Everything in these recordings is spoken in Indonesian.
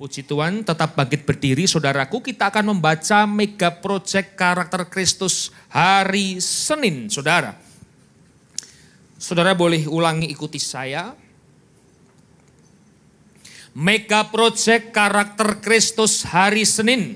Puji Tuhan, tetap bangkit berdiri saudaraku. Kita akan membaca mega project karakter Kristus hari Senin, saudara. Saudara boleh ulangi ikuti saya. Mega project karakter Kristus hari Senin.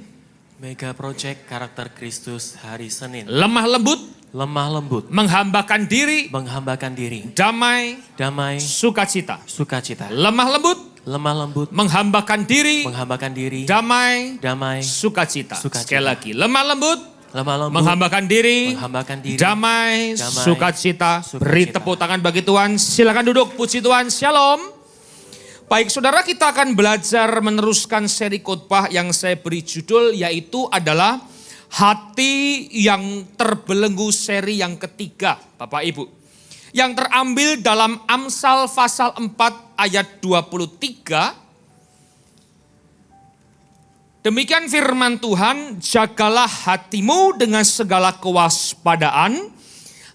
Mega project karakter Kristus hari Senin. Lemah lembut. Lemah lembut. Menghambakan diri. Menghambakan diri. Damai. Damai. Sukacita. Sukacita. Lemah lembut. Lemah lembut. Menghambakan diri. Menghambakan diri. Damai. Damai. Sukacita. Sukacita. Sekali lagi. Lemah lembut. Lemah lembut. Menghambakan diri. Menghambakan diri. Damai. Damai. Sukacita. Sukacita. Beri tepuk tangan bagi Tuhan. Silakan duduk. Puji Tuhan. Shalom. Baik saudara, kita akan belajar meneruskan seri khotbah yang saya beri judul yaitu adalah hati yang terbelenggu seri yang ketiga, Bapak Ibu. Yang terambil dalam Amsal pasal 4 ayat 23. Demikian firman Tuhan, jagalah hatimu dengan segala kewaspadaan,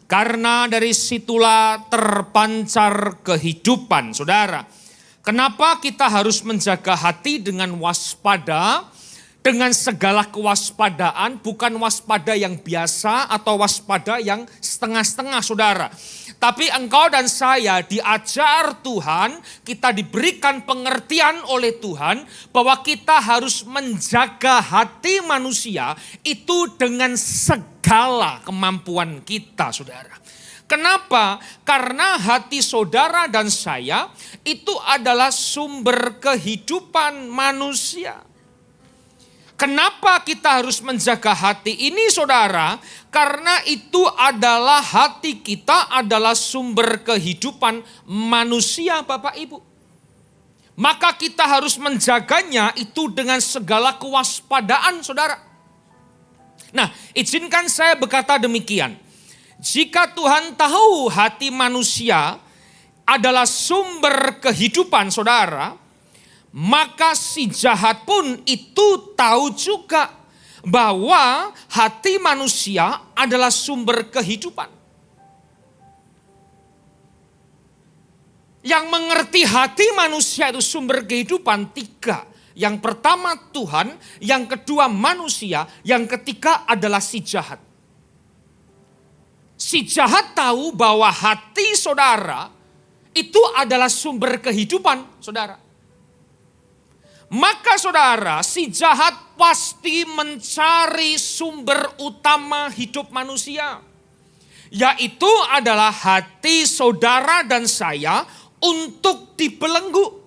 karena dari situlah terpancar kehidupan, saudara. Kenapa kita harus menjaga hati dengan waspada, dengan segala kewaspadaan, bukan waspada yang biasa atau waspada yang setengah-setengah, saudara. Tapi engkau dan saya diajar Tuhan, kita diberikan pengertian oleh Tuhan bahwa kita harus menjaga hati manusia itu dengan segala kemampuan kita, saudara. Kenapa? Karena hati saudara dan saya itu adalah sumber kehidupan manusia. Kenapa kita harus menjaga hati ini, saudara? Karena itu adalah hati kita adalah sumber kehidupan manusia, Bapak Ibu. Maka kita harus menjaganya itu dengan segala kewaspadaan, saudara. Nah, izinkan saya berkata demikian. Jika Tuhan tahu hati manusia adalah sumber kehidupan, saudara, maka si jahat pun itu tahu juga bahwa hati manusia adalah sumber kehidupan. Yang mengerti hati manusia itu sumber kehidupan tiga. Yang pertama Tuhan, yang kedua manusia, yang ketiga adalah si jahat. Si jahat tahu bahwa hati saudara itu adalah sumber kehidupan, saudara. Maka saudara, si jahat pasti mencari sumber utama hidup manusia. Yaitu adalah hati saudara dan saya untuk dibelenggu.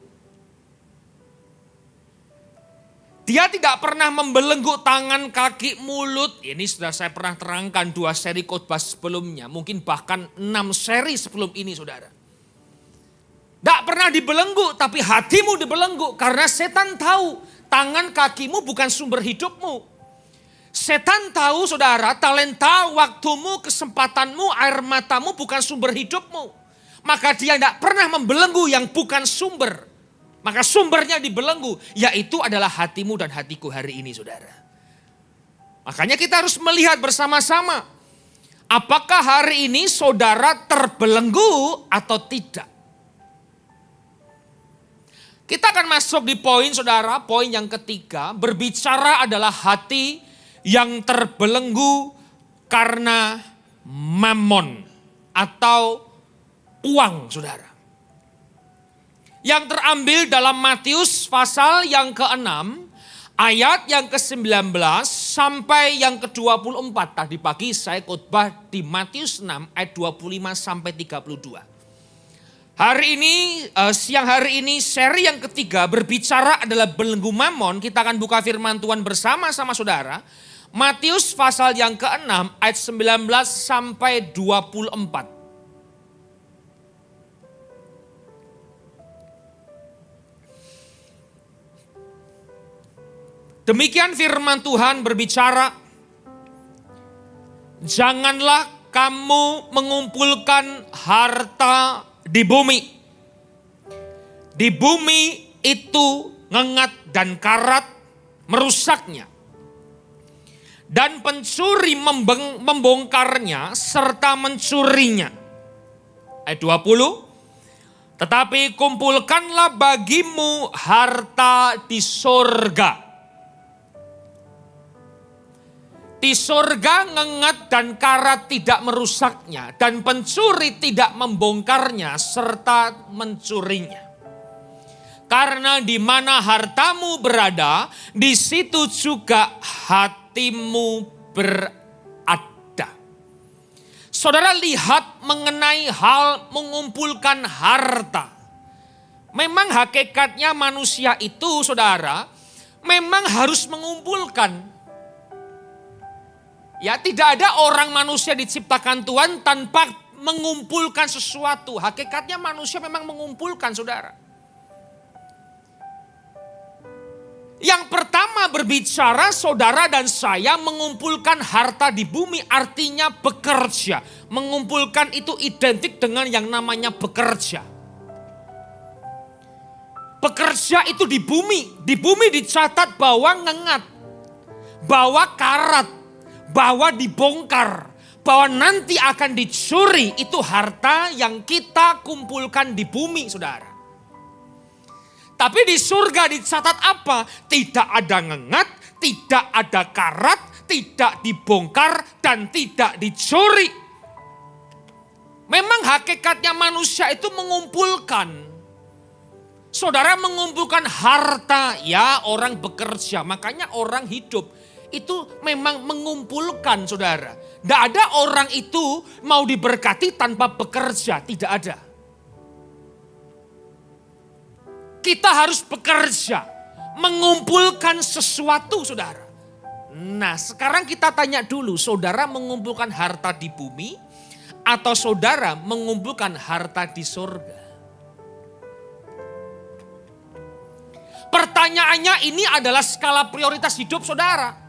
Dia tidak pernah membelenggu tangan, kaki, mulut. Ini sudah saya pernah terangkan 2 seri khotbah sebelumnya. Mungkin bahkan 6 seri sebelum ini, saudara. Tidak pernah dibelenggu, tapi hatimu dibelenggu. Karena setan tahu tangan kakimu bukan sumber hidupmu. Setan tahu, saudara, talenta, waktumu, kesempatanmu, air matamu bukan sumber hidupmu. Maka dia tidak pernah membelenggu yang bukan sumber. Maka sumbernya dibelenggu, yaitu adalah hatimu dan hatiku hari ini, saudara. Makanya kita harus melihat bersama-sama. Apakah hari ini saudara terbelenggu atau tidak? Kita akan masuk di poin, saudara, poin yang ketiga. Berbicara adalah hati yang terbelenggu karena mammon atau uang, saudara. Yang terambil dalam Matius pasal yang ke-6, ayat yang ke-19 sampai yang ke-24. Tadi pagi saya khotbah di Matius 6 ayat 25 sampai 32. Hari ini, siang hari ini seri yang ketiga berbicara adalah belenggu mammon. Kita akan buka firman Tuhan bersama-sama saudara. Matius pasal yang ke-6 ayat 19 sampai 24. Demikian firman Tuhan berbicara, janganlah kamu mengumpulkan harta di bumi. Di bumi itu ngengat dan karat merusaknya. Dan pencuri membongkarnya serta mencurinya. Ayat 20, Tetapi kumpulkanlah bagimu harta di sorga. Di sorga ngengat dan karat tidak merusaknya, dan pencuri tidak membongkarnya serta mencurinya. Karena di mana hartamu berada, di situ juga hatimu berada. Saudara lihat mengenai hal mengumpulkan harta. Memang hakikatnya manusia itu, saudara, memang harus mengumpulkan. Ya, tidak ada orang manusia diciptakan Tuhan tanpa mengumpulkan sesuatu. Hakikatnya manusia memang mengumpulkan, saudara. Yang pertama berbicara saudara dan saya mengumpulkan harta di bumi, artinya bekerja. Mengumpulkan itu identik dengan yang namanya bekerja. Bekerja itu di bumi. Di bumi dicatat bahwa ngengat, bahwa karat, bahwa dibongkar, bahwa nanti akan dicuri. Itu harta yang kita kumpulkan di bumi, saudara. Tapi di surga dicatat apa? Tidak ada ngengat, tidak ada karat, tidak dibongkar, dan tidak dicuri. Memang hakikatnya manusia itu mengumpulkan. Saudara mengumpulkan harta, ya orang bekerja. Makanya orang hidup itu memang mengumpulkan, saudara. Tidak ada orang itu mau diberkati tanpa bekerja, tidak ada. Kita harus bekerja, mengumpulkan sesuatu, saudara. Nah, sekarang kita tanya dulu, saudara mengumpulkan harta di bumi atau saudara mengumpulkan harta di surga? Pertanyaannya ini adalah skala prioritas hidup saudara.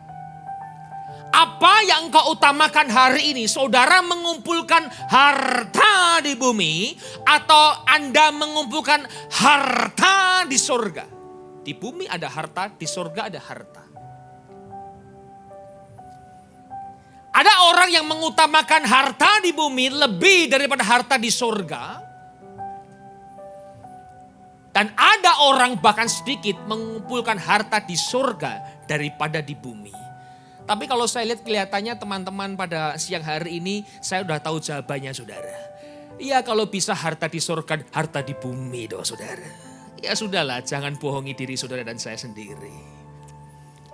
Apa yang engkau utamakan hari ini? Saudara mengumpulkan harta di bumi atau Anda mengumpulkan harta di surga? Di bumi ada harta, di surga ada harta. Ada orang yang mengutamakan harta di bumi lebih daripada harta di surga. Dan ada orang bahkan sedikit mengumpulkan harta di surga daripada di bumi. Tapi kalau saya lihat kelihatannya teman-teman pada siang hari ini saya udah tahu jawabannya, saudara. Ya kalau bisa harta di surga, harta di bumi dong, saudara. Ya sudahlah, jangan bohongi diri saudara dan saya sendiri.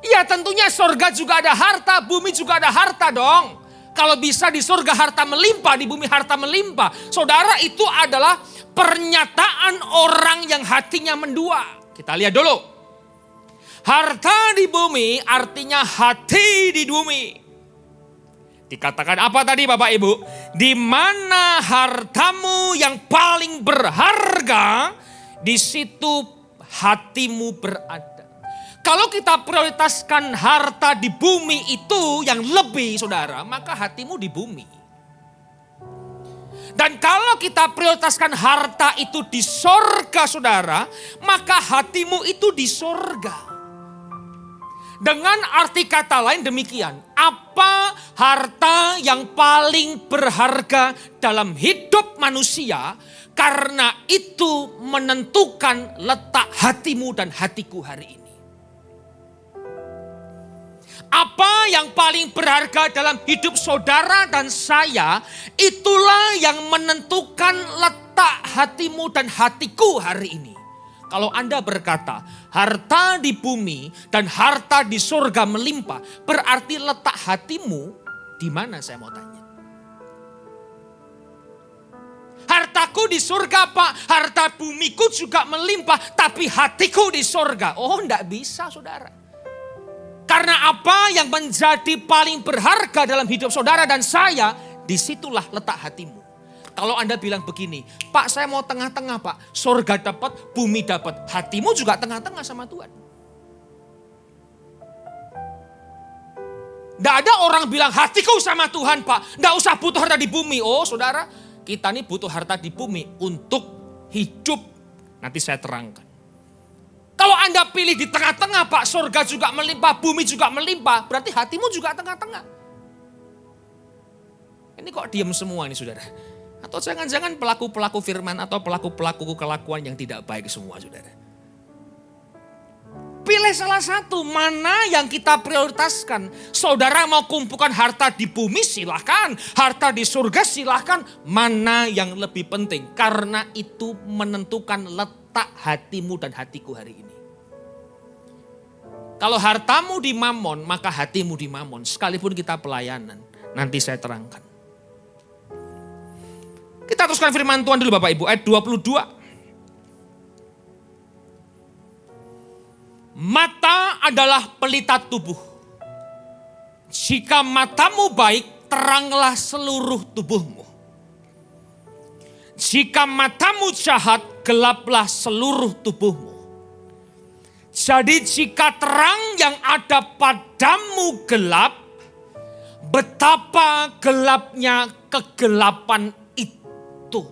Ya tentunya surga juga ada harta, bumi juga ada harta dong. Kalau bisa di surga harta melimpah, di bumi harta melimpah. Saudara, itu adalah pernyataan orang yang hatinya mendua. Kita lihat dulu. Harta di bumi artinya hati di bumi. Dikatakan apa tadi Bapak Ibu? Di mana hartamu yang paling berharga, di situ hatimu berada. Kalau kita prioritaskan harta di bumi itu yang lebih, saudara, maka hatimu di bumi. Dan kalau kita prioritaskan harta itu di sorga, saudara, maka hatimu itu di sorga. Dengan arti kata lain demikian, apa harta yang paling berharga dalam hidup manusia? Karena itu menentukan letak hatimu dan hatiku hari ini. Apa yang paling berharga dalam hidup saudara dan saya, itulah yang menentukan letak hatimu dan hatiku hari ini. Kalau Anda berkata, harta di bumi dan harta di surga melimpah, berarti letak hatimu di mana, saya mau tanya. Hartaku di surga Pak, harta bumiku juga melimpah, tapi hatiku di surga. Oh enggak bisa, saudara. Karena apa yang menjadi paling berharga dalam hidup saudara dan saya, disitulah letak hatimu. Kalau Anda bilang begini, Pak saya mau tengah-tengah Pak, surga dapat, bumi dapat, hatimu juga tengah-tengah sama Tuhan. Tidak ada orang bilang hatiku sama Tuhan Pak, tidak usah butuh harta di bumi. Oh saudara, kita ini butuh harta di bumi untuk hidup. Nanti saya terangkan. Kalau Anda pilih di tengah-tengah Pak, surga juga melimpah, bumi juga melimpah, berarti hatimu juga tengah-tengah. Ini kok diam semua nih saudara. Atau jangan-jangan pelaku-pelaku firman atau pelaku-pelaku kelakuan yang tidak baik semua, saudara. Pilih salah satu, mana yang kita prioritaskan. Saudara mau kumpulkan harta di bumi silahkan, harta di surga silahkan. Mana yang lebih penting? Karena itu menentukan letak hatimu dan hatiku hari ini. Kalau hartamu di Mamon, maka hatimu di Mamon. Sekalipun kita pelayanan, nanti saya terangkan. Kita teruskan firman Tuhan dulu Bapak Ibu, ayat 22. Mata adalah pelita tubuh. Jika matamu baik, teranglah seluruh tubuhmu. Jika matamu jahat, gelaplah seluruh tubuhmu. Jadi jika terang yang ada padamu gelap, betapa gelapnya kegelapan itu.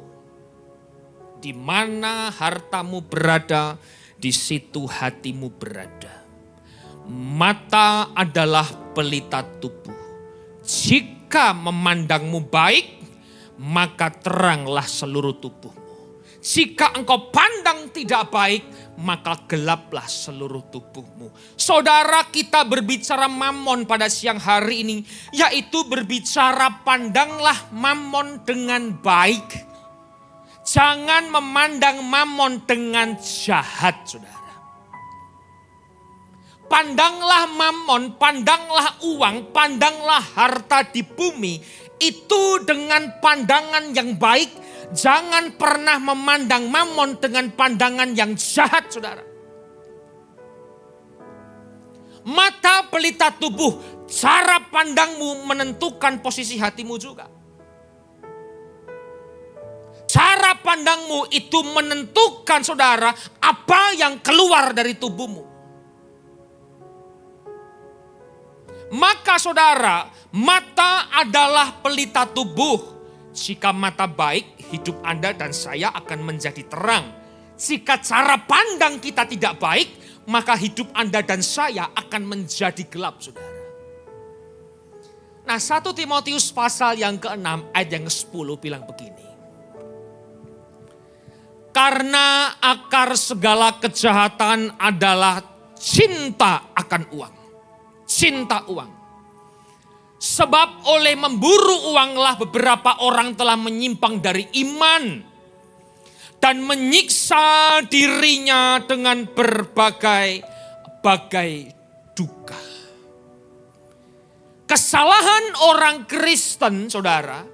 Di mana hartamu berada, di situ hatimu berada. Mata adalah pelita tubuh. Jika memandangmu baik, maka teranglah seluruh tubuhmu. Jika engkau pandang tidak baik, maka gelaplah seluruh tubuhmu. Saudara, kita berbicara Mamon pada siang hari ini, yaitu berbicara pandanglah Mamon dengan baik. Jangan memandang Mamon dengan jahat, saudara. Pandanglah Mamon, pandanglah uang, pandanglah harta di bumi. Itu dengan pandangan yang baik. Jangan pernah memandang Mamon dengan pandangan yang jahat, saudara. Mata pelita tubuh, cara pandangmu menentukan posisi hatimu juga. Cara pandangmu itu menentukan, saudara, apa yang keluar dari tubuhmu. Maka saudara, mata adalah pelita tubuh. Jika mata baik, hidup Anda dan saya akan menjadi terang. Jika cara pandang kita tidak baik, maka hidup Anda dan saya akan menjadi gelap, saudara. Nah, 1 Timotius pasal yang ke-6 ayat yang ke-10 bilang begini. Karena akar segala kejahatan adalah cinta akan uang. Cinta uang. Sebab oleh memburu uanglah beberapa orang telah menyimpang dari iman. Dan menyiksa dirinya dengan berbagai duka. Kesalahan orang Kristen, saudara,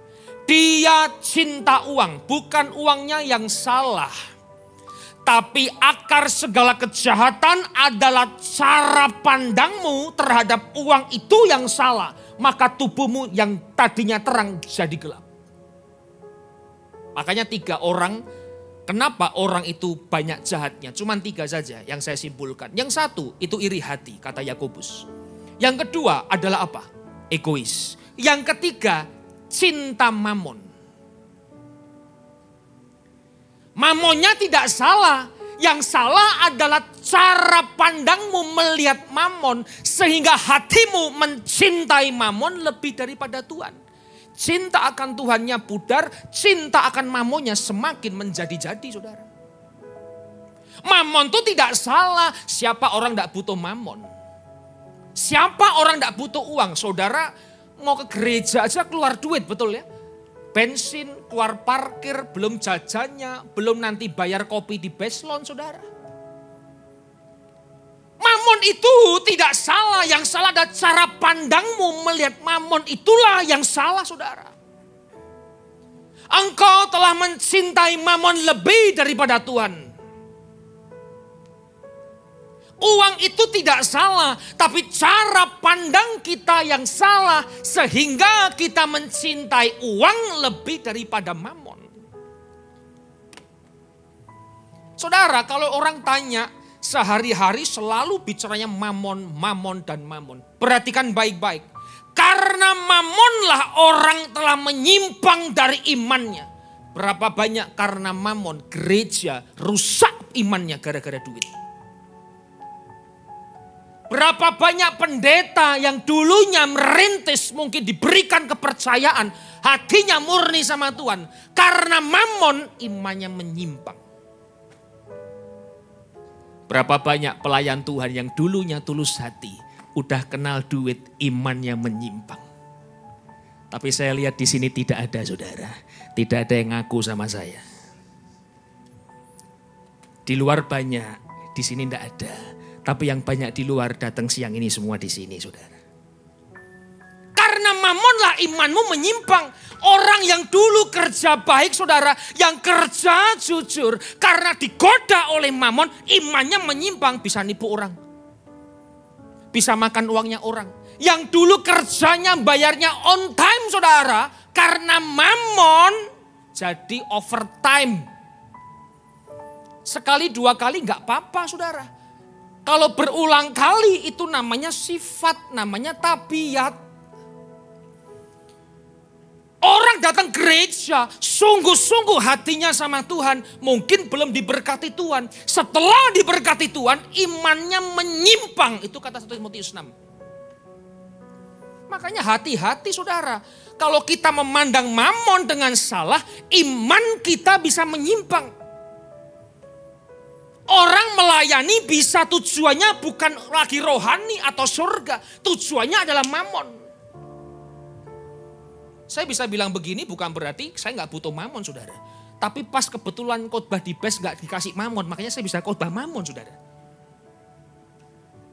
dia cinta uang, bukan uangnya yang salah. Tapi akar segala kejahatan adalah cara pandangmu terhadap uang itu yang salah. Maka tubuhmu yang tadinya terang jadi gelap. Makanya 3 orang, kenapa orang itu banyak jahatnya? Cuman 3 saja yang saya simpulkan. Yang satu itu iri hati, kata Yakobus. Yang kedua adalah apa? Egois. Yang ketiga, cinta Mamon. Mamonnya tidak salah. Yang salah adalah cara pandangmu melihat Mamon. Sehingga hatimu mencintai Mamon lebih daripada Tuhan. Cinta akan Tuhannya pudar. Cinta akan Mamonnya semakin menjadi-jadi, saudara. Mamon itu tidak salah. Siapa orang tidak butuh Mamon? Siapa orang tidak butuh uang? Saudara mau ke gereja aja keluar duit, betul ya? Bensin, keluar parkir, belum jajannya, belum nanti bayar kopi di Beslon, saudara. Mamon itu tidak salah, yang salah adalah cara pandangmu melihat Mamon, itulah yang salah, saudara. Engkau telah mencintai Mamon lebih daripada Tuhan. Uang itu tidak salah, tapi cara pandang kita yang salah sehingga kita mencintai uang lebih daripada Mamon. Saudara, kalau orang tanya sehari-hari selalu bicaranya Mamon, Mamon dan Mamon. Perhatikan baik-baik. Karena Mamonlah orang telah menyimpang dari imannya. Berapa banyak karena Mamon gereja rusak imannya gara-gara duit. Berapa banyak pendeta yang dulunya merintis, mungkin diberikan kepercayaan, hatinya murni sama Tuhan. Karena mamon, imannya menyimpang. Berapa banyak pelayan Tuhan yang dulunya tulus hati, udah kenal duit, imannya menyimpang. Tapi saya lihat di sini tidak ada, saudara. Tidak ada yang ngaku sama saya. Di luar banyak, di sini tidak ada. Tapi yang banyak di luar datang siang ini semua di sini, saudara. Karena mamonlah imanmu menyimpang. Orang yang dulu kerja baik, saudara, yang kerja jujur, karena digoda oleh mamon, imannya menyimpang, bisa nipu orang. Bisa makan uangnya orang. Yang dulu kerjanya bayarnya on time, saudara, karena mamon jadi overtime. Sekali dua kali nggak apa-apa, saudara. Kalau berulang kali itu namanya sifat, namanya tabiat. Orang datang gereja, sungguh-sungguh hatinya sama Tuhan, mungkin belum diberkati Tuhan. Setelah diberkati Tuhan, imannya menyimpang. Itu kata 1 Timotius 6. Makanya hati-hati, saudara. Kalau kita memandang mamon dengan salah, iman kita bisa menyimpang. Orang melayani bisa tujuannya bukan lagi rohani atau surga. Tujuannya adalah mamon. Saya bisa bilang begini bukan berarti saya nggak butuh mamon, saudara. Tapi pas kebetulan khotbah di BES nggak dikasih mamon, makanya saya bisa khotbah mamon, saudara.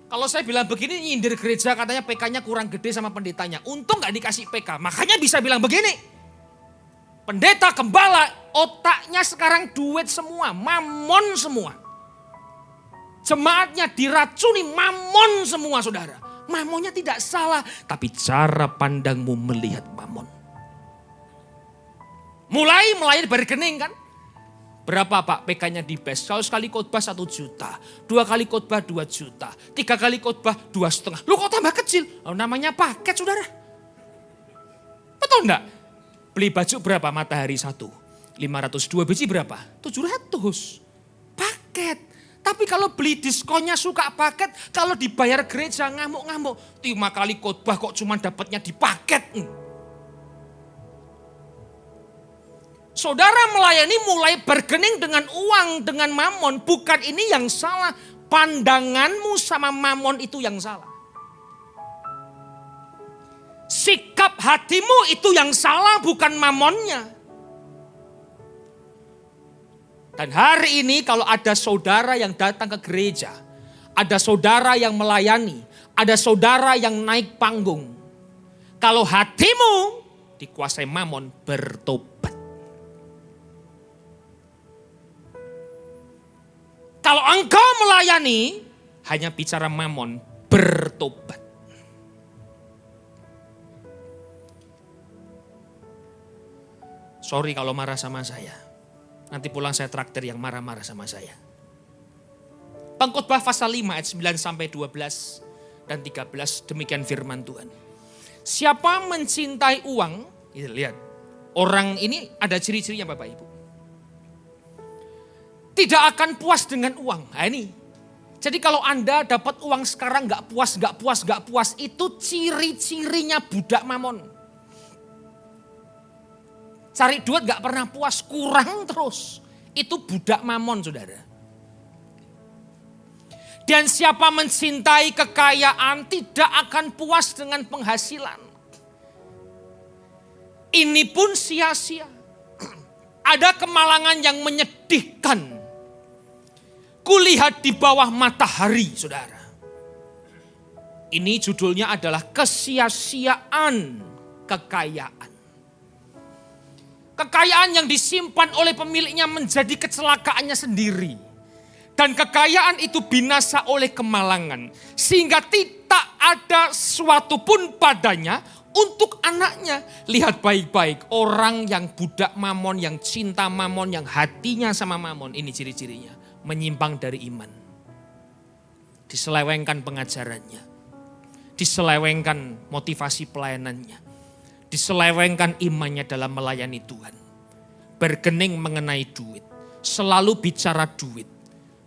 Kalau saya bilang begini, nyindir gereja katanya PK-nya kurang gede sama pendetanya. Untung nggak dikasih PK, makanya bisa bilang begini. Pendeta, gembala, otaknya sekarang duit semua, mamon semua. Jemaatnya diracuni mamon semua, saudara. Mamonnya tidak salah, tapi cara pandangmu melihat mamon. Mulai melayani berkening kan? Berapa Pak PK-nya di BES? Kalau sekali khotbah 1 juta, 2 kali khotbah 2 juta, 3 kali khotbah 2,5. Lu kok tambah kecil? Oh, namanya paket, saudara. Betul enggak? Beli baju berapa matahari 1? 502 biji berapa? 700. Paket. Tapi kalau beli diskonnya suka paket, kalau dibayar gereja ngamuk-ngamuk. 5 kali khotbah kok cuma dapatnya di paket. Saudara melayani mulai bergening dengan uang, dengan mamon. Bukan ini yang salah. Pandanganmu sama mamon itu yang salah. Sikap hatimu itu yang salah, bukan mamonnya. Dan hari ini kalau ada saudara yang datang ke gereja, ada saudara yang melayani, ada saudara yang naik panggung. Kalau hatimu dikuasai mamon, bertobat. Kalau engkau melayani, hanya bicara mamon, bertobat. Sorry kalau marah sama saya. Nanti pulang saya traktir yang marah-marah sama saya. Pengkhotbah pasal 5 ayat 9 sampai 12 dan 13 demikian firman Tuhan. Siapa mencintai uang, lihat. Orang ini ada ciri-cirinya Bapak Ibu. Tidak akan puas dengan uang. Nah ini. Jadi kalau Anda dapat uang sekarang gak puas, itu ciri-cirinya budak mamon. Cari duit gak pernah puas, kurang terus. Itu budak mamon, saudara. Dan siapa mencintai kekayaan tidak akan puas dengan penghasilan. Ini pun sia-sia. Ada kemalangan yang menyedihkan. Kulihat di bawah matahari, saudara. Ini judulnya adalah kesia-siaan kekayaan. Kekayaan yang disimpan oleh pemiliknya menjadi kecelakaannya sendiri. Dan kekayaan itu binasa oleh kemalangan. Sehingga tidak ada sesuatu pun padanya untuk anaknya. Lihat baik-baik, orang yang budak mamon, yang cinta mamon, yang hatinya sama mamon. Ini ciri-cirinya, menyimpang dari iman. Diselewengkan pengajarannya. Diselewengkan motivasi pelayanannya. Diselewengkan imannya dalam melayani Tuhan. Bergening mengenai duit. Selalu bicara duit.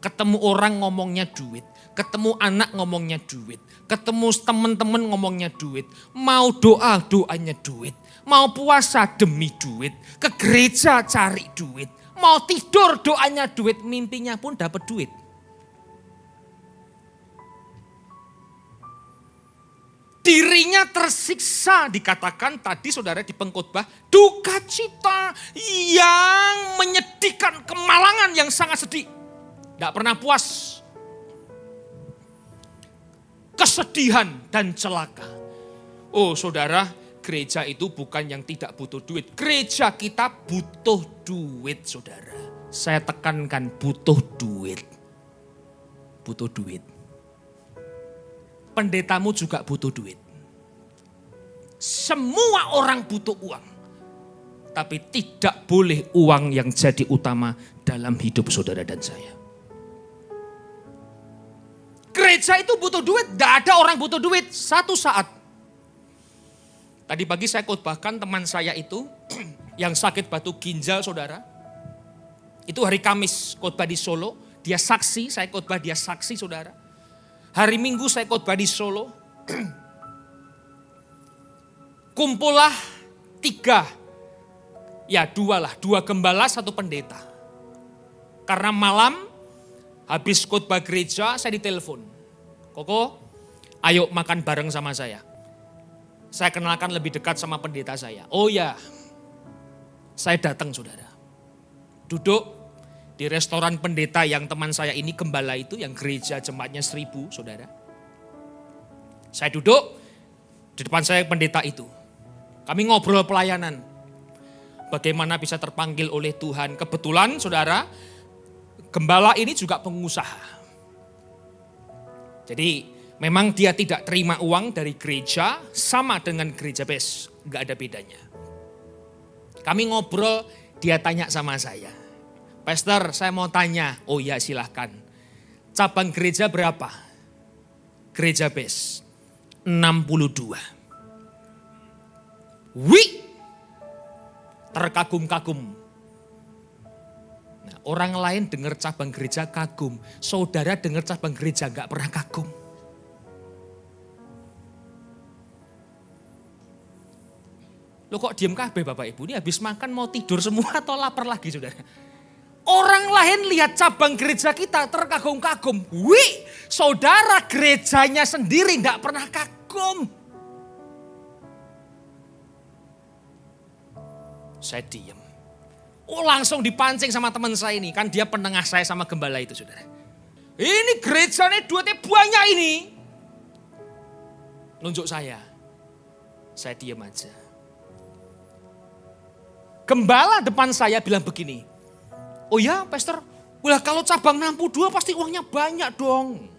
Ketemu orang ngomongnya duit. Ketemu anak ngomongnya duit. Ketemu teman-teman ngomongnya duit. Mau doa, doanya duit. Mau puasa demi duit. Ke gereja cari duit. Mau tidur doanya duit. Mimpinya pun dapat duit. Dirinya tersiksa, dikatakan tadi saudara di pengkhotbah, duka cita yang menyedihkan, kemalangan yang sangat sedih. Tidak pernah puas. Kesedihan dan celaka. Oh saudara, gereja itu bukan yang tidak butuh duit. Gereja kita butuh duit saudara. Saya tekankan butuh duit. Butuh duit. Pendetamu juga butuh duit. Semua orang butuh uang. Tapi tidak boleh uang yang jadi utama dalam hidup saudara dan saya. Gereja itu butuh duit, tidak ada orang butuh duit. Satu saat. Tadi pagi saya khotbahkan teman saya itu yang sakit batu ginjal saudara. Itu hari Kamis khotbah di Solo. Dia saksi, saya khotbah dia saksi saudara. Hari Minggu saya khotbah di Solo. Kumpullah 3, ya 2 gembala, 1 pendeta. Karena malam habis khotbah gereja saya ditelepon. Koko, ayo makan bareng sama saya. Saya kenalkan lebih dekat sama pendeta saya. Oh ya, saya datang saudara. Duduk di restoran pendeta yang teman saya ini gembala itu, yang gereja jemaatnya 1000 saudara. Saya duduk, di depan saya pendeta itu. Kami ngobrol pelayanan. Bagaimana bisa terpanggil oleh Tuhan. Kebetulan saudara, gembala ini juga pengusaha. Jadi memang dia tidak terima uang dari gereja, sama dengan gereja BES. Enggak ada bedanya. Kami ngobrol, dia tanya sama saya. Pastor, saya mau tanya. Oh ya silahkan. Cabang gereja berapa? Gereja BES 62. Wih, terkagum-kagum. Nah, orang lain dengar cabang gereja kagum. Saudara dengar cabang gereja gak pernah kagum. Loh kok diem kabeh Bapak Ibu? Ini habis makan mau tidur semua atau lapar lagi saudara? Orang lain lihat cabang gereja kita terkagum-kagum. Wih, saudara gerejanya sendiri gak pernah kagum. Saya diem. Oh langsung dipancing sama teman saya ini. Kan dia penengah saya sama gembala itu saudara. Ini gerejanya duitnya banyak ini. Nunjuk saya. Saya diem aja. Gembala depan saya bilang begini. Oh ya pastor, wah kalau cabang 62 pasti uangnya banyak dong.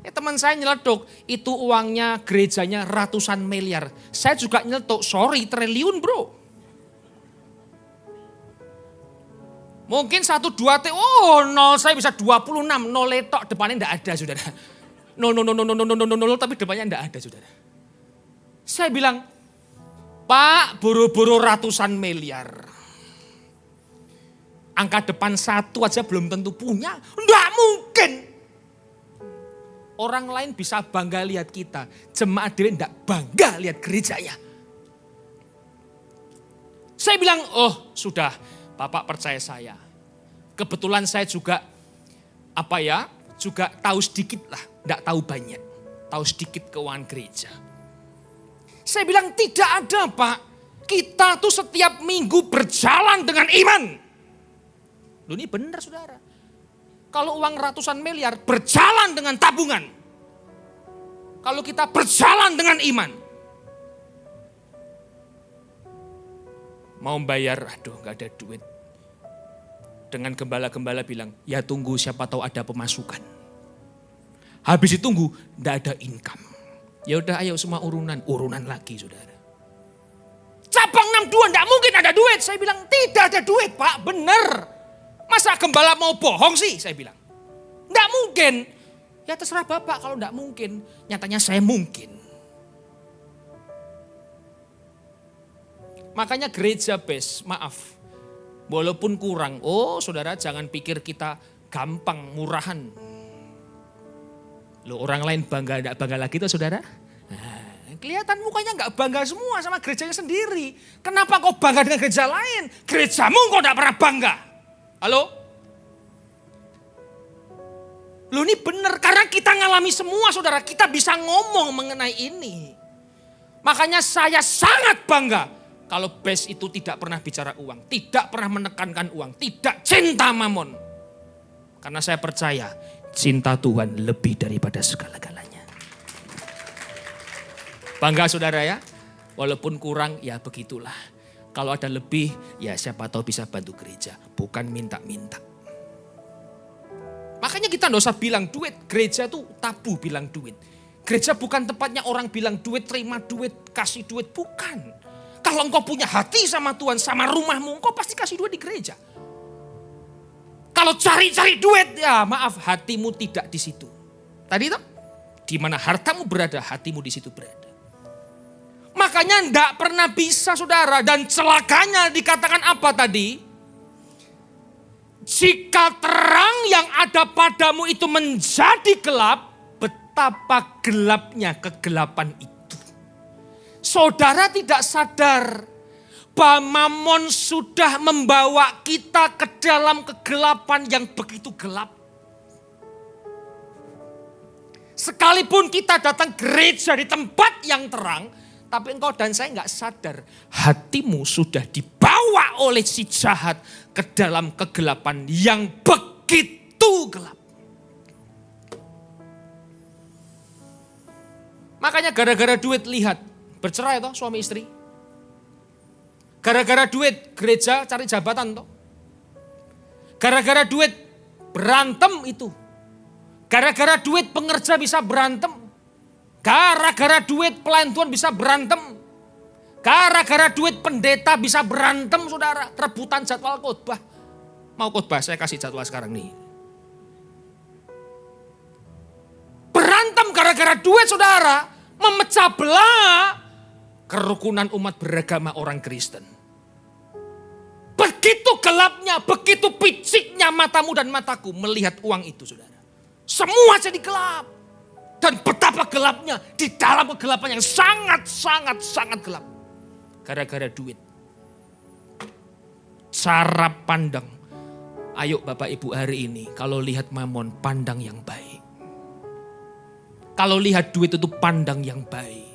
Teman saya nyeletuk, itu uangnya gerejanya ratusan miliar. Saya juga nyeletuk, sorry triliun bro. Mungkin 1, 2, nol saya bisa 26, nol letok depannya enggak ada saudara. Nol, tapi depannya enggak ada saudara. Saya bilang, Pak boro-boro ratusan miliar. Angka depan 1 aja belum tentu punya. Enggak mungkin. Orang lain bisa bangga lihat kita. Jemaat dewe enggak bangga lihat gerejanya. Saya bilang, oh sudah Bapak percaya saya. Kebetulan saya juga juga tahu sedikit lah. Enggak tahu banyak. Tahu sedikit keuangan gereja. Saya bilang tidak ada Pak. Kita tuh setiap minggu berjalan dengan iman. Loh ini benar saudara. Kalau uang ratusan miliar berjalan dengan tabungan. Kalau kita berjalan dengan iman. Mau bayar, aduh gak ada duit. Dengan gembala-gembala bilang, ya tunggu siapa tahu ada pemasukan. Habis ditunggu, gak ada income. Ya udah ayo semua urunan lagi saudara. Cabang 62 gak mungkin ada duit. Saya bilang tidak ada duit Pak, benar. Masa gembala mau bohong sih saya bilang. Nggak mungkin. Ya terserah Bapak kalau nggak mungkin. Nyatanya saya mungkin. Makanya gereja BES, maaf. Walaupun kurang. Oh saudara jangan pikir kita gampang, murahan. Loh, orang lain bangga, enggak bangga lagi tuh saudara? Nah, kelihatan mukanya enggak bangga semua sama gerejanya sendiri. Kenapa kau bangga dengan gereja lain? Gerejamu kau enggak pernah bangga. Halo? Loh, ini benar, karena kita ngalami semua saudara, kita bisa ngomong mengenai ini. Makanya saya sangat bangga kalau Bes itu tidak pernah bicara uang, tidak pernah menekankan uang, tidak cinta mamon. Karena saya percaya cinta Tuhan lebih daripada segala-galanya. Bangga saudara ya, walaupun kurang ya begitulah. Kalau ada lebih ya siapa tahu bisa bantu gereja, bukan minta-minta. Makanya kita enggak usah bilang duit. Gereja itu tabu bilang duit. Gereja bukan tempatnya orang bilang duit, terima duit, kasih duit. Bukan. Kalau engkau punya hati sama Tuhan, sama rumahmu, engkau pasti kasih duit di gereja. Kalau cari-cari duit, ya maaf, hatimu tidak di situ. Tadi itu, di mana hartamu berada, hatimu di situ berada. Makanya enggak pernah bisa saudara. Dan celakanya dikatakan apa tadi? Jika terang yang ada padamu itu menjadi gelap, betapa gelapnya kegelapan itu. Saudara tidak sadar bahwa Mamon sudah membawa kita ke dalam kegelapan yang begitu gelap. Sekalipun kita datang gereja di tempat yang terang, tapi engkau dan saya enggak sadar hatimu sudah dibawa oleh si jahat ke dalam kegelapan yang begitu gelap. Makanya gara-gara duit lihat, bercerai toh suami istri. Gara-gara duit gereja cari jabatan toh. Gara-gara duit berantem itu. Gara-gara duit pengerja bisa berantem. Gara-gara duit pelayan Tuhan bisa berantem. Gara-gara duit pendeta bisa berantem saudara. Rebutan jadwal khotbah. Mau khotbah saya kasih jadwal sekarang nih. Berantem gara-gara duit saudara. Memecah belah kerukunan umat beragama orang Kristen. Begitu gelapnya, begitu piciknya matamu dan mataku melihat uang itu saudara. Semua jadi gelap. Dan betapa gelapnya di dalam kegelapan yang sangat gelap. Gara-gara duit. Cara pandang. Ayo Bapak Ibu hari ini kalau lihat mamon pandang yang baik. Kalau lihat duit itu pandang yang baik.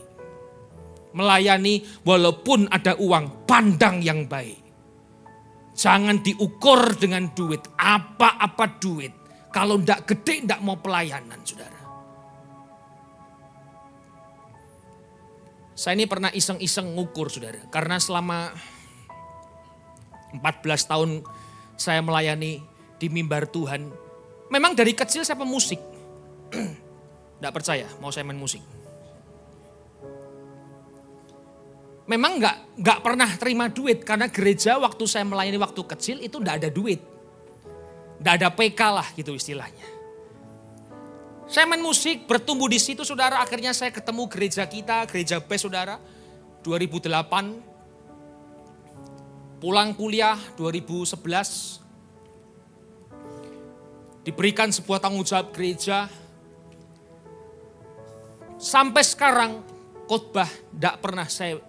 Melayani walaupun ada uang pandang yang baik. Jangan diukur dengan duit. Apa-apa duit. Kalau enggak gede enggak mau pelayanan saudara. Saya ini pernah iseng-iseng ngukur saudara. Karena selama 14 tahun saya melayani di mimbar Tuhan. Memang dari kecil saya pemusik. Tidak percaya mau saya main musik. Memang nggak pernah terima duit. Karena gereja waktu saya melayani waktu kecil itu tidak ada duit. Tidak ada PK lah gitu istilahnya. Saya main musik, bertumbuh di situ saudara. Akhirnya saya ketemu gereja kita, gereja Bes saudara. 2008. Pulang kuliah 2011. Diberikan sebuah tanggung jawab gereja. Sampai sekarang khotbah tidak pernah saya,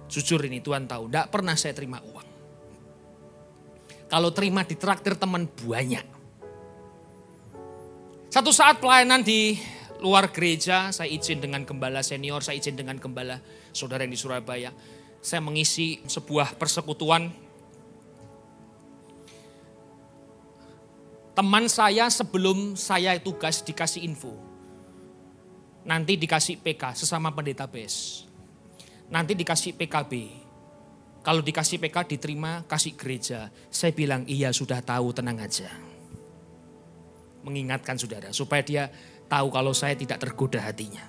jujur ini Tuhan tahu, tidak pernah saya terima uang. Kalau terima ditraktir teman banyak. Satu saat pelayanan di luar gereja, saya izin dengan gembala senior, saya izin dengan gembala saudara yang di Surabaya. Saya mengisi sebuah persekutuan. Teman saya sebelum saya tugas dikasih info. Nanti dikasih PK sesama pendeta Bes. Nanti dikasih PKB. Kalau dikasih PK diterima kasih gereja. Saya bilang iya sudah tahu tenang aja. Mengingatkan saudara supaya dia tahu kalau saya tidak tergoda hatinya.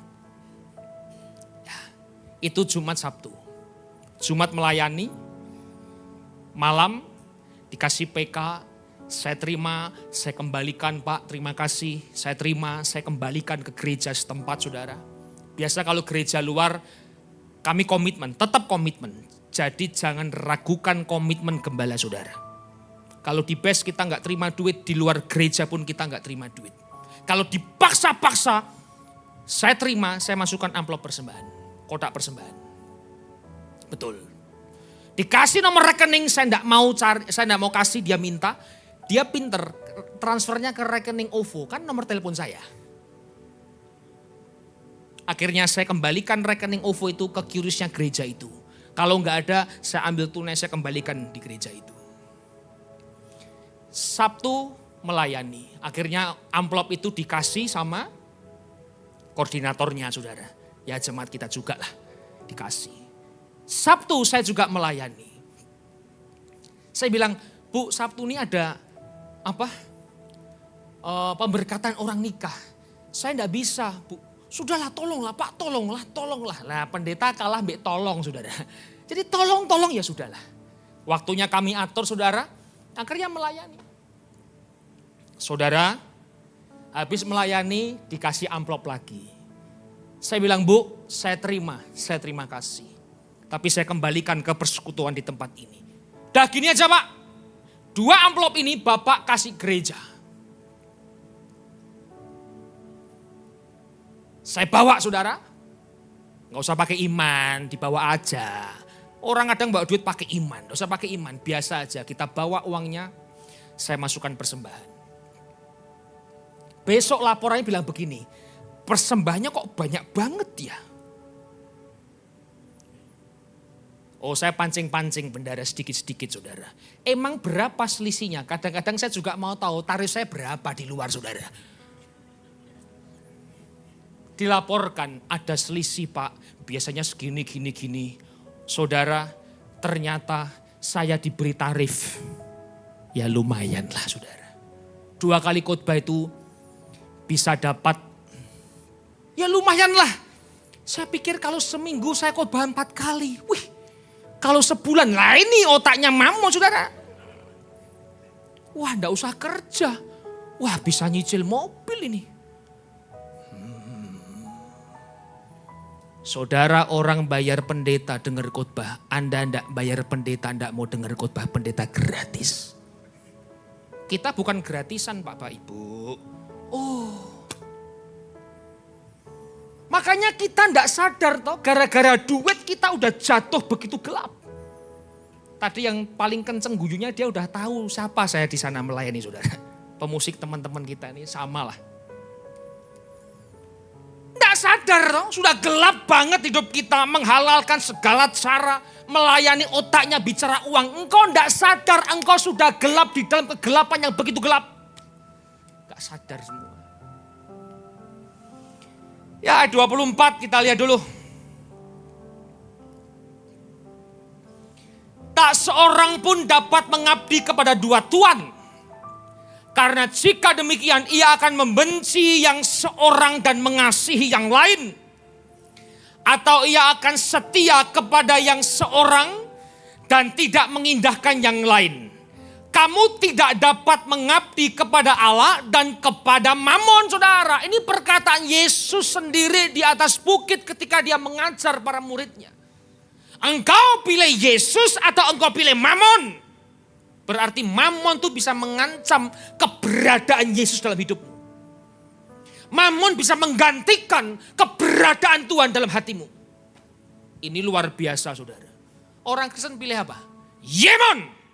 Ya, itu Jumat Sabtu. Jumat melayani, malam dikasih PK, saya terima, saya kembalikan Pak, terima kasih. Saya terima, saya kembalikan ke gereja setempat saudara. Biasa kalau gereja luar kami komitmen, tetap komitmen. Jadi jangan ragukan komitmen gembala saudara. Kalau di base kita nggak terima duit, di luar gereja pun kita nggak terima duit. Kalau dipaksa-paksa, saya terima, saya masukkan amplop persembahan, kotak persembahan. Betul. Dikasih nomor rekening, saya nggak mau cari, saya nggak mau kasih, dia minta, dia pinter, transfernya ke rekening OVO, kan nomor telepon saya. Akhirnya saya kembalikan rekening OVO itu ke QRIS-nya gereja itu. Kalau nggak ada, saya ambil tunai, saya kembalikan di gereja itu. Sabtu melayani. Akhirnya amplop itu dikasih sama koordinatornya, saudara. Ya jemaat kita juga lah dikasih. Sabtu saya juga melayani. Saya bilang, Bu, Sabtu ini ada apa? Pemberkatan orang nikah. Saya enggak bisa, Bu. Sudahlah, tolonglah Pak, tolonglah. Nah, pendeta kalah mbek tolong, saudara. Jadi tolong ya sudahlah. Waktunya kami atur, saudara. Akhirnya melayani. Saudara, habis melayani dikasih amplop lagi. Saya bilang, Bu, saya terima kasih. Tapi saya kembalikan ke persekutuan di tempat ini. Dah gini aja Pak, 2 amplop ini Bapak kasih gereja. Saya bawa saudara, gak usah pakai iman, dibawa aja. Orang kadang bawa duit pakai iman, gak usah pakai iman, biasa aja. Kita bawa uangnya, saya masukkan persembahan. Besok laporannya bilang begini, persembahannya kok banyak banget ya. Oh, saya pancing-pancing bendara sedikit-sedikit saudara. Emang berapa selisihnya? Kadang-kadang saya juga mau tahu tarif saya berapa di luar saudara. Dilaporkan ada selisih Pak, biasanya segini, gini. Saudara, ternyata saya diberi tarif. Ya lumayan lah saudara. 2 kali khotbah itu bisa dapat, ya lumayan lah. Saya pikir kalau seminggu saya khotbah 4 kali. Wih, kalau sebulan, lah ini otaknya Mamon saudara. Wah enggak usah kerja. Wah bisa nyicil mobil ini. Saudara, orang bayar pendeta dengar khotbah. Anda enggak bayar pendeta, enggak mau dengar khotbah pendeta gratis. Kita bukan gratisan Bapak Ibu. Oh. Makanya kita enggak sadar toh, gara-gara duit kita udah jatuh begitu gelap. Tadi yang paling kenceng guyunya dia udah tahu siapa saya di sana melayani saudara. Pemusik teman-teman kita ini sama lah. Enggak sadar toh, sudah gelap banget hidup kita, menghalalkan segala cara, melayani otaknya bicara uang. Engkau enggak sadar engkau sudah gelap di dalam kegelapan yang begitu gelap. Enggak sadar semua. Ya 24 kita lihat dulu. Tak seorang pun dapat mengabdi kepada 2 tuan. Karena jika demikian ia akan membenci yang seorang dan mengasihi yang lain. Atau ia akan setia kepada yang seorang dan tidak mengindahkan yang lain. Kamu tidak dapat mengabdi kepada Allah dan kepada Mamon saudara. Ini perkataan Yesus sendiri di atas bukit ketika dia mengajar para muridnya. Engkau pilih Yesus atau engkau pilih Mamon? Berarti Mamon itu bisa mengancam keberadaan Yesus dalam hidupmu. Mamon bisa menggantikan keberadaan Tuhan dalam hatimu. Ini luar biasa saudara. Orang Kristen pilih apa? Yemon.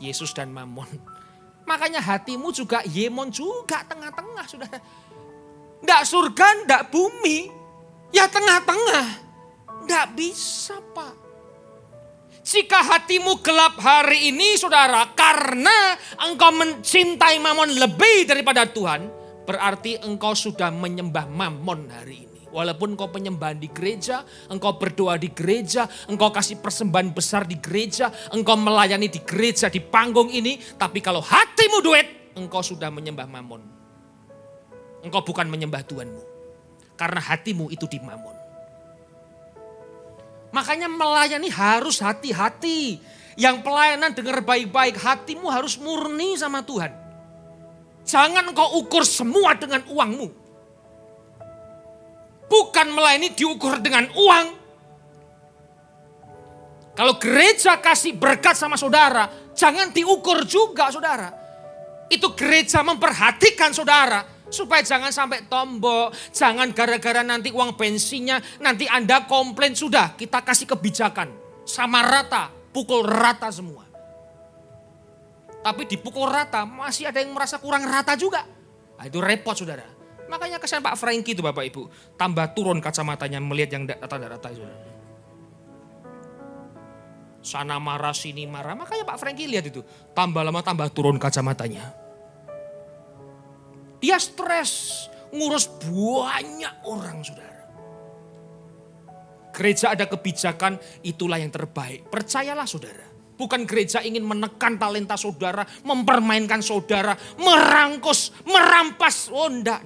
Yesus dan Mamon. Makanya hatimu juga Yemon juga tengah-tengah saudara. Enggak surga, enggak bumi. Ya tengah-tengah. Enggak bisa Pak. Jika hatimu gelap hari ini saudara, karena engkau mencintai Mamon lebih daripada Tuhan, berarti engkau sudah menyembah Mamon hari ini. Walaupun engkau penyembahan di gereja, engkau berdoa di gereja, engkau kasih persembahan besar di gereja, engkau melayani di gereja, di panggung ini. Tapi kalau hatimu duit, engkau sudah menyembah Mamon. Engkau bukan menyembah Tuhanmu. Karena hatimu itu di Mamon. Makanya melayani harus hati-hati. Yang pelayanan dengar baik-baik, hatimu harus murni sama Tuhan. Jangan engkau ukur semua dengan uangmu. Bukan melayani diukur dengan uang. Kalau gereja kasih berkat sama saudara, jangan diukur juga saudara. Itu gereja memperhatikan saudara. Supaya jangan sampai tombok, jangan gara-gara nanti uang bensinnya, nanti Anda komplain, sudah kita kasih kebijakan. Sama rata, pukul rata semua. Tapi dipukul rata, masih ada yang merasa kurang rata juga. Nah, itu repot saudara. Makanya kesan Pak Franky itu Bapak Ibu, tambah turun kacamatanya melihat yang rata-rata itu. Sana marah, sini marah, makanya Pak Franky lihat itu. Tambah lama tambah turun kacamatanya. Dia stres, ngurus banyak orang saudara. Gereja ada kebijakan, itulah yang terbaik. Percayalah saudara. Bukan gereja ingin menekan talenta saudara, mempermainkan saudara, merangkus, merampas. Oh enggak.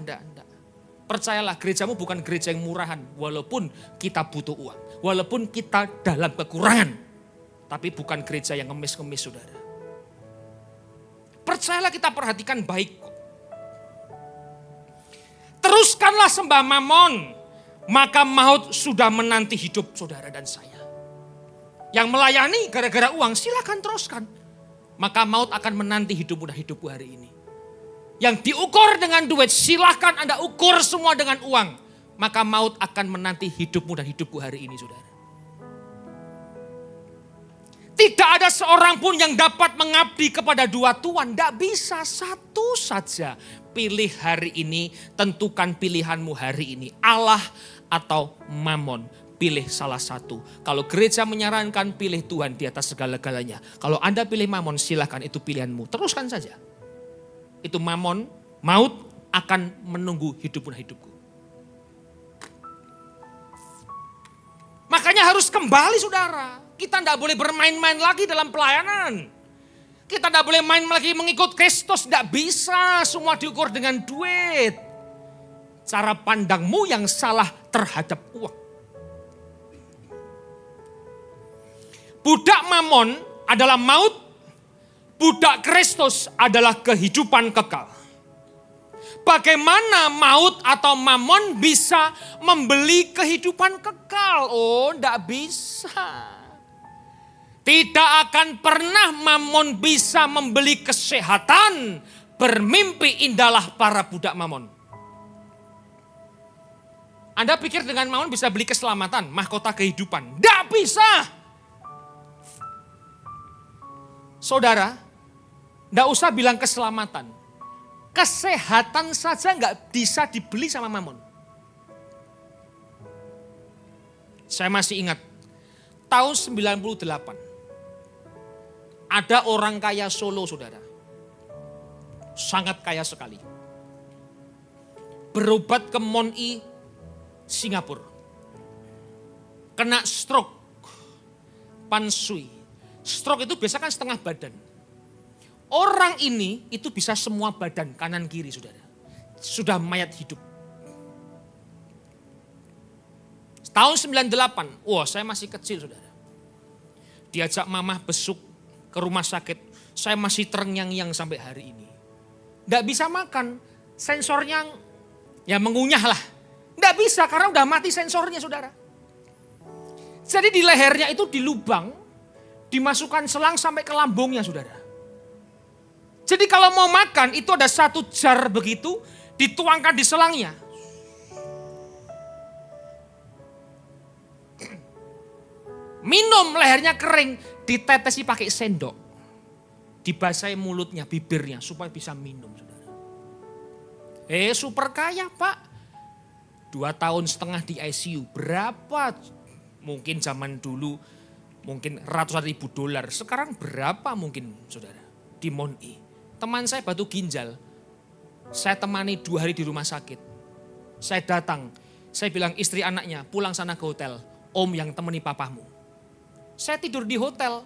Percayalah gerejamu bukan gereja yang murahan. Walaupun kita butuh uang. Walaupun kita dalam kekurangan. Tapi bukan gereja yang ngemis-ngemis saudara. Percayalah kita perhatikan baik kok. Teruskanlah sembah Mamon. Maka maut sudah menanti hidup saudara dan saya. Yang melayani gara-gara uang silakan teruskan. Maka maut akan menanti hidupmu dan hidupku hari ini. Yang diukur dengan duit silakan Anda ukur semua dengan uang. Maka maut akan menanti hidupmu dan hidupku hari ini saudara. Tidak ada seorang pun yang dapat mengabdi kepada dua tuan. Tidak bisa, satu saja. Pilih hari ini, tentukan pilihanmu hari ini. Allah atau Mamon. Pilih salah satu. Kalau gereja menyarankan pilih Tuhan di atas segala-galanya. Kalau Anda pilih Mamon silakan itu pilihanmu. Teruskan saja. Itu Mamon, maut akan menunggu hidupmu dan hidupku. Makanya harus kembali saudara. Kita tidak boleh bermain-main lagi dalam pelayanan. Kita tidak boleh main lagi mengikut Kristus. Tidak bisa semua diukur dengan duit. Cara pandangmu yang salah terhadap uang. Budak Mamon adalah maut, budak Kristus adalah kehidupan kekal. Bagaimana maut atau Mamon bisa membeli kehidupan kekal? Oh, enggak bisa. Tidak akan pernah Mamon bisa membeli kesehatan. Bermimpi indahlah para budak Mamon. Anda pikir dengan Mamon bisa beli keselamatan, mahkota kehidupan? Enggak bisa. Saudara, enggak usah bilang keselamatan. Kesehatan saja enggak bisa dibeli sama Mamon. Saya masih ingat, tahun 98. Ada orang kaya Solo saudara. Sangat kaya sekali. Berobat ke Mon-i, Singapura. Kena stroke. Pansui. Stroke itu biasa kan setengah badan. Orang ini itu bisa semua badan kanan kiri saudara. Sudah mayat hidup. Tahun 98, wah saya masih kecil saudara. Diajak mamah besuk ke rumah sakit. Saya masih terngiang-ngiang sampai hari ini. Nggak bisa makan, sensornya ya mengunyah lah. Nggak bisa karena udah mati sensornya saudara. Jadi di lehernya itu dilubang, dimasukkan selang sampai ke lambungnya saudara. Jadi kalau mau makan itu ada satu jar begitu, dituangkan di selangnya. Minum lehernya kering, ditetesi pakai sendok. Dibasahi mulutnya, bibirnya supaya bisa minum saudara. Super kaya pak. 2,5 tahun di ICU. Berapa? Mungkin zaman dulu mungkin ratusan ribu dolar. Sekarang berapa mungkin saudara? Di Mon-i. Teman saya batu ginjal. Saya temani 2 hari di rumah sakit. Saya datang. Saya bilang istri anaknya pulang sana ke hotel. Om yang temani papamu. Saya tidur di hotel.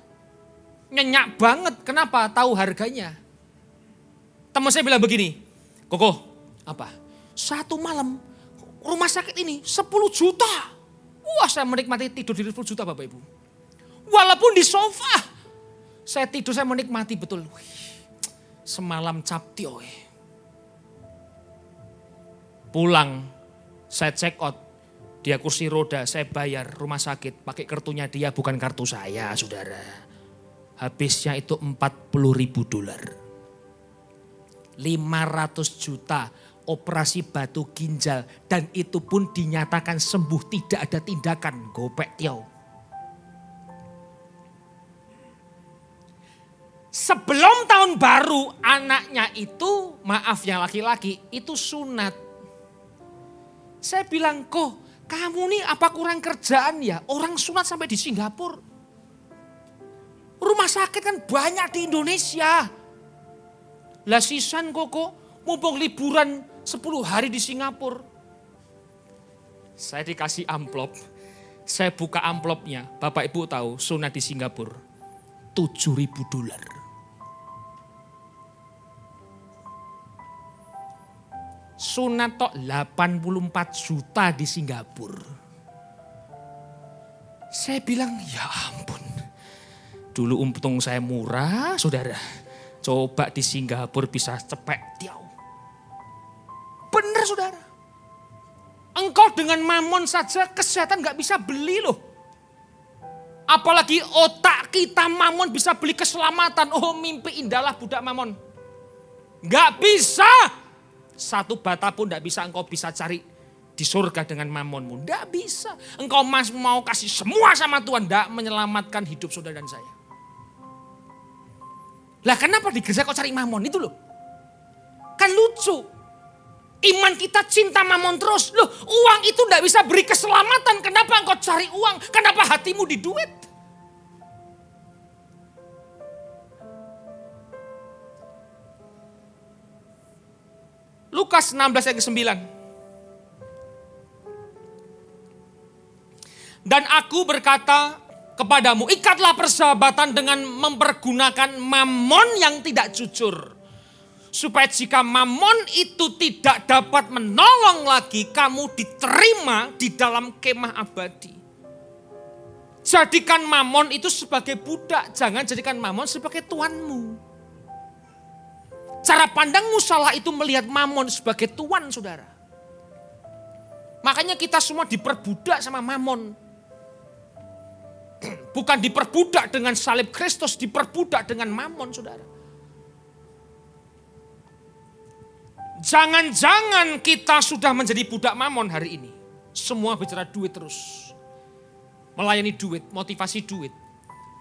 Nyenyak banget. Kenapa? Tahu harganya. Teman saya bilang begini. Koko, apa? 1 malam rumah sakit ini 10 juta. Wah saya menikmati tidur di 10 juta Bapak Ibu. Walaupun di sofa. Saya tidur, saya menikmati betul. Wih, semalam captio. Pulang, saya check out. Dia kursi roda, saya bayar rumah sakit pakai kartunya dia, bukan kartu saya, saudara. Habisnya itu $40.000. 500 juta operasi batu ginjal, dan itu pun dinyatakan sembuh, tidak ada tindakan gopek tiau. Sebelum tahun baru anaknya itu, maaf yang laki-laki, itu sunat. Saya bilang, kok kamu nih apa kurang kerjaan ya? Orang sunat sampai di Singapura. Rumah sakit kan banyak di Indonesia. Lah sisan kok mumpung liburan 10 hari di Singapura. Saya dikasih amplop. Saya buka amplopnya. Bapak Ibu tahu sunat di Singapura $7.000. Sunat tok 84 juta di Singapura. Saya bilang, ya ampun. Dulu untung saya murah, saudara. Coba di Singapura bisa cepet tiau. Benar, saudara. Engkau dengan mamon saja kesehatan gak bisa beli loh. Apalagi otak kita mamon bisa beli keselamatan. Oh, mimpi indahlah budak mamon. Gak bisa. Satu bata pun tidak bisa engkau bisa cari di surga dengan mamonmu. Tidak bisa. Engkau mau kasih semua sama Tuhan. Tidak menyelamatkan hidup saudara dan saya. Lah kenapa di gereja kau cari mamon itu loh. Kan lucu. Iman kita cinta mamon terus. Loh, uang itu tidak bisa beri keselamatan. Kenapa engkau cari uang? Kenapa hatimu di duit? Lukas 16 ayat ke-9. Dan aku berkata kepadamu, ikatlah persahabatan dengan mempergunakan mamon yang tidak jujur. Supaya jika mamon itu tidak dapat menolong lagi, kamu diterima di dalam kemah abadi. Jadikan mamon itu sebagai budak, jangan jadikan mamon sebagai tuanmu. Cara pandangmu salah itu melihat mamon sebagai tuan, saudara. Makanya kita semua diperbudak sama mamon. Bukan diperbudak dengan salib Kristus, diperbudak dengan mamon, saudara. Jangan-jangan kita sudah menjadi budak mamon hari ini. Semua bicara duit terus. Melayani duit, motivasi duit,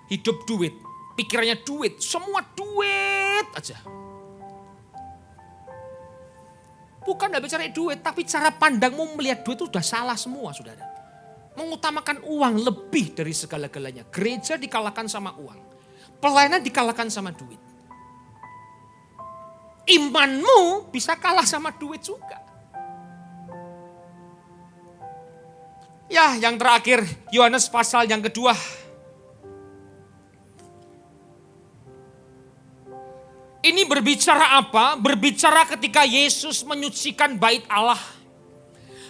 hidup duit, pikirannya duit, semua duit aja. Bukan tidak bicara duit, tapi cara pandangmu melihat duit itu sudah salah semua, saudara. Mengutamakan uang lebih dari segala-galanya. Gereja dikalahkan sama uang. Pelayanan dikalahkan sama duit. Imanmu bisa kalah sama duit juga. Ya, yang terakhir, Yohanes pasal yang kedua. Ini berbicara apa? Berbicara ketika Yesus menyucikan bait Allah.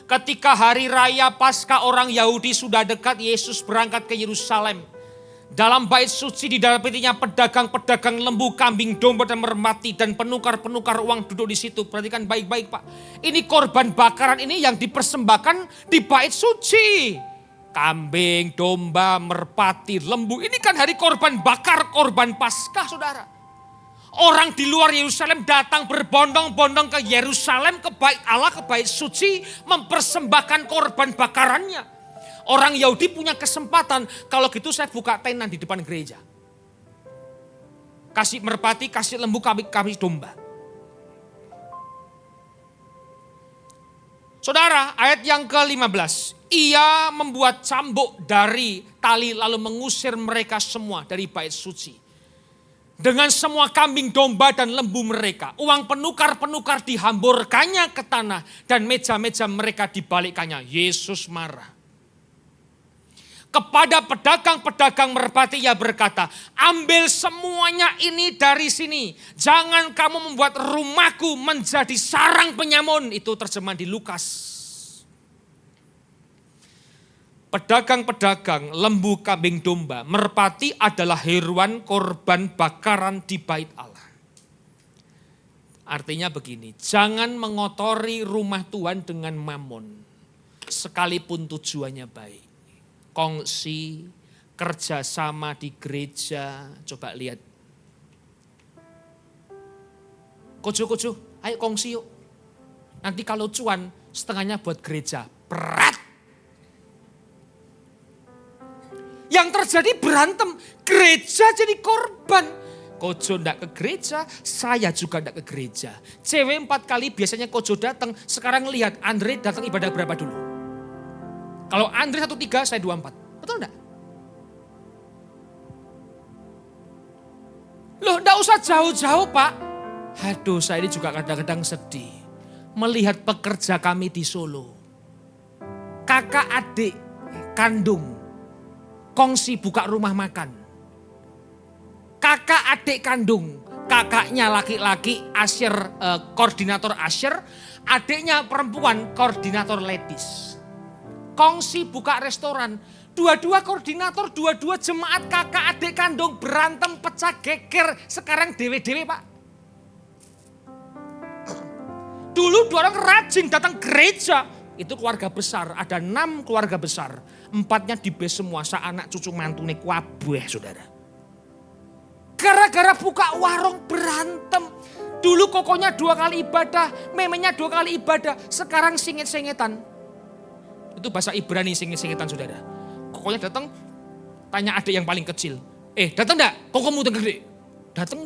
Ketika hari raya Paskah orang Yahudi sudah dekat, Yesus berangkat ke Yerusalem. Dalam bait suci didapatinya pedagang-pedagang lembu, kambing, domba dan merpati, dan penukar-penukar uang duduk di situ. Perhatikan baik-baik, Pak. Ini korban bakaran ini yang dipersembahkan di bait suci. Kambing, domba, merpati, lembu. Ini kan hari korban bakar, korban Paskah, saudara. Orang di luar Yerusalem datang berbondong-bondong ke Yerusalem, ke bait Allah, ke bait suci, mempersembahkan korban bakarannya. Orang Yahudi punya kesempatan, kalau gitu saya buka tenan di depan gereja. Kasih merpati, kasih lembu, kasih domba. Saudara, ayat yang ke-15. Ia membuat cambuk dari tali lalu mengusir mereka semua dari bait suci. Dengan semua kambing, domba, dan lembu mereka. Uang penukar-penukar dihamburkannya ke tanah. Dan meja-meja mereka dibalikkannya. Yesus marah. Kepada pedagang-pedagang merpati ia berkata, ambil semuanya ini dari sini. Jangan kamu membuat rumahku menjadi sarang penyamun. Itu terjemahan di Lukas. Pedagang-pedagang, lembu, kambing, domba, merpati adalah hewan korban bakaran di bait Allah. Artinya begini, jangan mengotori rumah Tuhan dengan mamon. sekalipun tujuannya baik. Kongsi, kerjasama di gereja, coba lihat. Kojo-kojo, ayo kongsi yuk. Nanti kalau cuan, setengahnya buat gereja. Berat. Yang terjadi berantem, gereja jadi korban. Kojo ndak ke gereja, saya juga ndak ke gereja. Cewek 4 kali biasanya Kojo datang, sekarang lihat Andre datang ibadah berapa dulu. Kalau Andre 1-3, saya 2-4. Betul ndak? Loh ndak usah jauh-jauh Pak. Aduh saya ini juga kadang-kadang sedih. Melihat pekerja kami di Solo. Kakak adik kandung kongsi buka rumah makan. Kakak adik kandung, kakaknya laki-laki koordinator Asher, adiknya perempuan koordinator ladies. Kongsi buka restoran, dua-dua koordinator, dua-dua jemaat kakak adik kandung berantem pecah geger, sekarang dewe-dewe Pak. Dulu 2 orang rajin datang gereja, itu keluarga besar, ada 6 keluarga besar. 4-nya di base semua, anak cucu mantune kabeh saudara. Gara-gara buka warung berantem. Dulu kokonya 2 kali ibadah, memenya 2 kali ibadah. Sekarang singit-singitan. Itu bahasa Ibrani singit-singitan saudara. Kokonya datang, tanya adik yang paling kecil. Datang enggak? Kokomu udah gede. Datang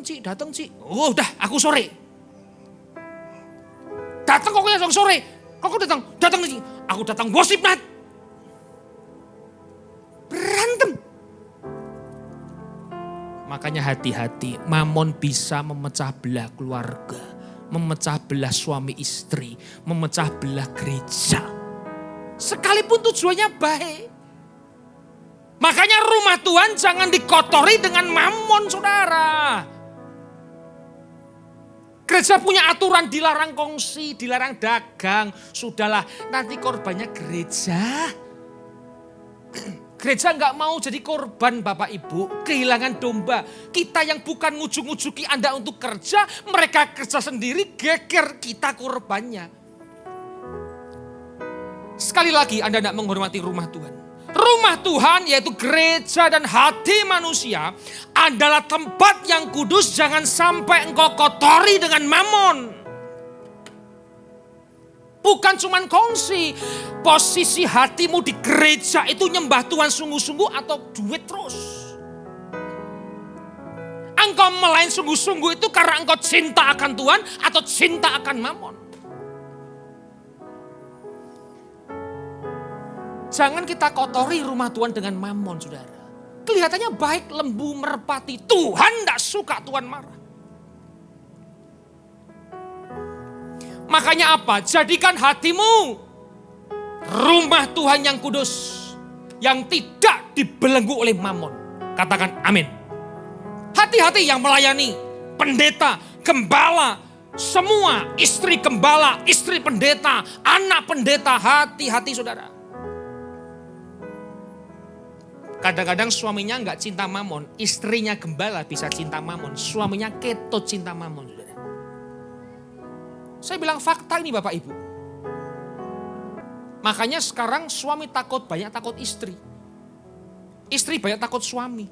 Ci. Oh udah aku sore. Datang kokonya sore. Koko datang Ci. Aku datang worship night. Berantem. Makanya hati-hati, mamon bisa memecah belah keluarga, memecah belah suami istri, memecah belah gereja. Sekalipun tujuannya baik. Makanya rumah Tuhan jangan dikotori dengan mamon saudara. Gereja punya aturan dilarang kongsi, dilarang dagang. Sudahlah, nanti korbannya gereja. Gereja nggak mau jadi korban Bapak Ibu, kehilangan domba. Kita yang bukan ngujuk-ngujuki Anda untuk kerja, mereka kerja sendiri, geger kita korbannya. Sekali lagi Anda tidak menghormati rumah Tuhan. Rumah Tuhan yaitu gereja dan hati manusia adalah tempat yang kudus, jangan sampai engkau kotori dengan mamon. Bukan cuman kongsi, posisi hatimu di gereja itu nyembah Tuhan sungguh-sungguh atau duit terus. Engkau melayani sungguh-sungguh itu karena engkau cinta akan Tuhan atau cinta akan mamon. Jangan kita kotori rumah Tuhan dengan mamon saudara. Kelihatannya baik, lembu, merpati. Tuhan tidak suka, Tuhan marah. Makanya apa? Jadikan hatimu rumah Tuhan yang kudus. Yang tidak dibelenggu oleh mamon. Katakan amin. Hati-hati yang melayani pendeta, gembala, semua istri gembala, istri pendeta, anak pendeta, hati-hati saudara. Kadang-kadang suaminya nggak cinta mamon, istrinya gembala bisa cinta mamon, suaminya ketut cinta mamon. Saudara. Saya bilang fakta ini Bapak Ibu. Makanya sekarang suami banyak takut istri. Istri banyak takut suami.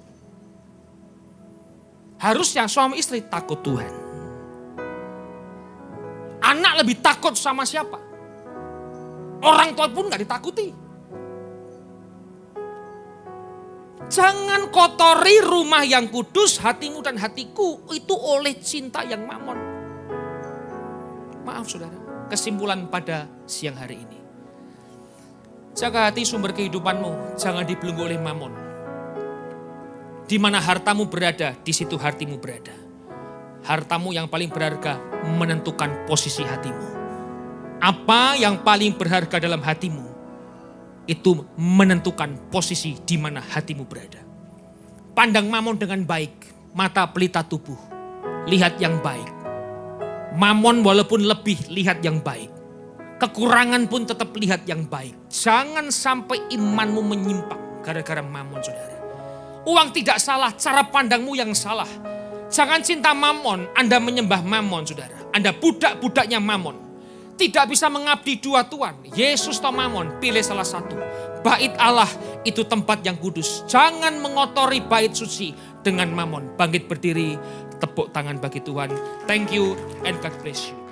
Harusnya suami istri takut Tuhan. Anak lebih takut sama siapa? Orang tua pun nggak ditakuti. Jangan kotori rumah yang kudus, hatimu dan hatiku itu oleh cinta yang mamon. Maaf saudara, kesimpulan pada siang hari ini. Jaga hati sumber kehidupanmu, jangan dibelenggu oleh mamon. Di mana hartamu berada, di situ hatimu berada. Hartamu yang paling berharga menentukan posisi hatimu. Apa yang paling berharga dalam hatimu? Itu menentukan posisi di mana hatimu berada. Pandang mamon dengan baik, mata pelita tubuh, lihat yang baik. Mamon walaupun lebih, lihat yang baik. Kekurangan pun tetap lihat yang baik. Jangan sampai imanmu menyimpang gara-gara mamon saudara. Uang tidak salah, cara pandangmu yang salah. Jangan cinta mamon, Anda menyembah mamon saudara. Anda budak-budaknya mamon. tidak bisa mengabdi dua tuan. Yesus atau Mamon, pilih salah satu. Bait Allah itu tempat yang kudus. Jangan mengotori bait suci dengan Mamon. Bangkit berdiri, tepuk tangan bagi Tuhan. Thank you and God bless you.